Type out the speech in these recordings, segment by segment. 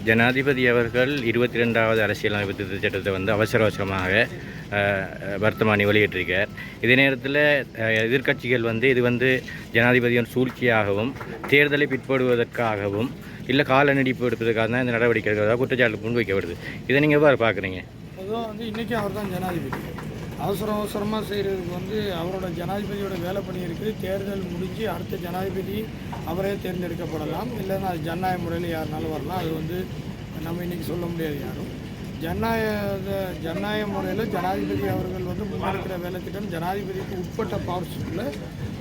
ஜனாதிபதி அவர்கள் 22வது அரசியலமைப்பு திருத்தச் சட்டத்தை அவசரமாக வர்த்தமானி வெளியிட்டிருக்கார். இதே நேரத்தில் எதிர்க்கட்சிகள் இது ஜனாதிபதியின் சூழ்ச்சியாகவும் தேர்தலை பிற்படுவதற்காகவும் இல்லை கால நீடிப்பு எடுப்பதற்காக தான் இந்த நடவடிக்கை இருக்கிறதா குற்றச்சாட்டு முன்வைக்கப்படுது. இதை நீங்கள் எவ்வாறு பார்க்குறீங்க? பொதுவாக இன்றைக்கி அவர் தான் ஜனாதிபதி. அவசரமாக செய்கிறதுக்கு அவரோட ஜனாதிபதியோட வேலை பண்ணி இருக்குது. தேர்தல் முடிஞ்சு அடுத்த ஜனாதிபதி அவரே தேர்ந்தெடுக்கப்படலாம், இல்லைன்னா அது ஜனநாயக முறையில் யாருனாலும் வரலாம். அது நம்ம இன்றைக்கி சொல்ல முடியாது யாரும். ஜனநாயக முறையில் ஜனாதிபதி அவர்கள் முன்னெடுக்கிற வேலை திட்டம் ஜனாதிபதிக்கு உட்பட்ட பவர்ஸுக்குள்ள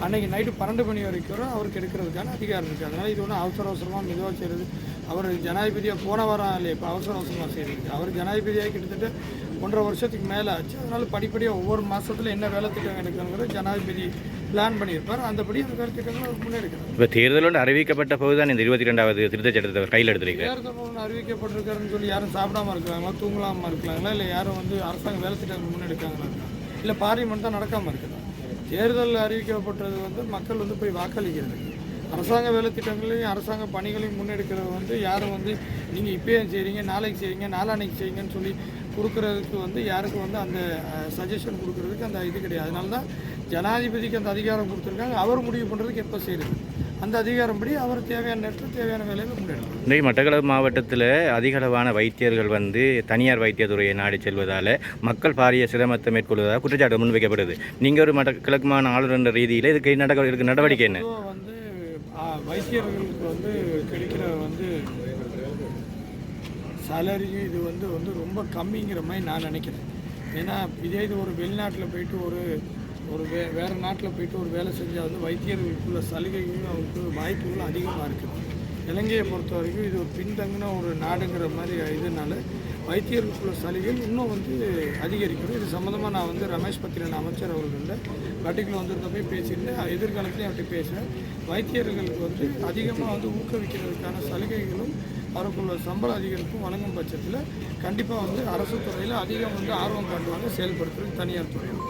அன்றைக்கி நைட்டு 12 மணி வரைக்கும் அவருக்கு எடுக்கிறதுக்கான அதிகாரம் இருக்குது. அதனால் இது அவசரமாக மெதுவாக செய்கிறது. அவர் ஜனாதிபதியாக போன வாரம் இல்லை, இப்போ அவசரமாக செய்கிறது. அவர் ஜனாதிபதியாக கிட்டத்தட்ட 1.5 வருஷத்துக்கு மேலே ஆச்சு. அதனால் படிப்படியாக ஒவ்வொரு மாதத்தில் என்ன வேலை திட்டம் எடுக்கணுங்கிறது ஜனாதிபதி பிளான் பண்ணியிருப்பார். அந்தபடி அந்த வேலை திட்டங்கள் அவர் முன்னெடுக்கிறார். இப்போ தேர்தலோடு அறிவிக்கப்பட்ட போது தான் இந்த 22வது திருத்தச் சட்டத்தை கையில் எடுத்துருக்காரு. தேர்தல் அறிவிக்கப்பட்டிருக்காருன்னு சொல்லி யாரும் சாப்பிடாமல் இருக்கிறாங்களா, தூங்கலாமல் இருக்கிறாங்களா, இல்லை யாரும் அரசாங்க வேலை திட்டங்கள் முன்னெடுக்காங்களா, இல்லை பார்லிமெண்ட் தான் நடக்காமல் இருக்குதா? தேர்தல் அறிவிக்கப்பட்டது மக்கள் போய் வாக்களிக்கிறது. அரசாங்க வேலை திட்டங்களையும் அரசாங்க பணிகளையும் முன்னெடுக்கிறது யாரும் நீங்கள் இப்போயே செய்கிறீங்க, நாளைக்கு செய்யுங்க, நாளான்னைக்கு செய்யுங்கன்னு சொல்லி கொடுக்குறதுக்கு யாருக்கும் அந்த சஜஷன் கொடுக்குறதுக்கு அந்த இது கிடையாது. அதனால தான் ஜனாதிபதிக்கு அந்த அதிகாரம் கொடுத்துருக்காங்க. அவர் முடிவு பண்ணுறதுக்கு எப்போ செய்கிறது அந்த அதிகாரப்படி அவர் தேவையான நேரத்தில் தேவையான வேலையை முன்னெடுக்கும். இன்றைய மட்டக்களப்பு மாவட்டத்தில் அதிகளவான வைத்தியர்கள் தனியார் வைத்தியத்துறையை நாடி செல்வதால் மக்கள் பாரிய சிரமத்தை மேற்கொள்வதாக குற்றச்சாட்டு முன்வைக்கப்படுது. நீங்கள் ஒரு கிழக்கு மாநில ஆளுநர் என்ற ரீதியில் இதுக்கு நடவடிக்கை என்ன? வைத்தியர்களுக்கு கிடைக்கிற சேலரியும் இது ரொம்ப கம்மிங்கிற மாதிரி நான் நினைக்கிறேன். ஏன்னா இதே இது ஒரு வெளிநாட்டில் போயிட்டு வேறு நாட்டில் போயிட்டு ஒரு வேலை செஞ்சால் வைத்தியர்களுக்குள்ள சலுகைகளும் அவருக்கு வாய்ப்புகளும் அதிகமாக இருக்குது. இலங்கையை பொறுத்த வரைக்கும் இது ஒரு பின்தங்கின ஒரு நாடுங்கிற மாதிரி இதனால வைத்தியர்களுக்குள்ள சலுகைகள் இன்னும் அதிகரிக்கணும். இது சம்மந்தமாக நான் ரமேஷ் பத்திரன் அமைச்சர் அவர்களில் பட்டிக்குள்ள வந்திருந்தப்போ பேசியிருந்தேன். எதிர்காலத்துலேயும் அவர்கிட்ட பேசுகிறேன். வைத்தியர்களுக்கு அதிகமாக ஊக்குவிக்கிறதுக்கான சலுகைகளும் அவருக்குள்ள சம்பள அதிகரிப்பும் வழங்கும் பட்சத்தில் கண்டிப்பாக அரசு துறையில் அதிகம் ஆர்வம் காட்டுவாங்க செயல்படுத்துறது தனியார் துறையில்.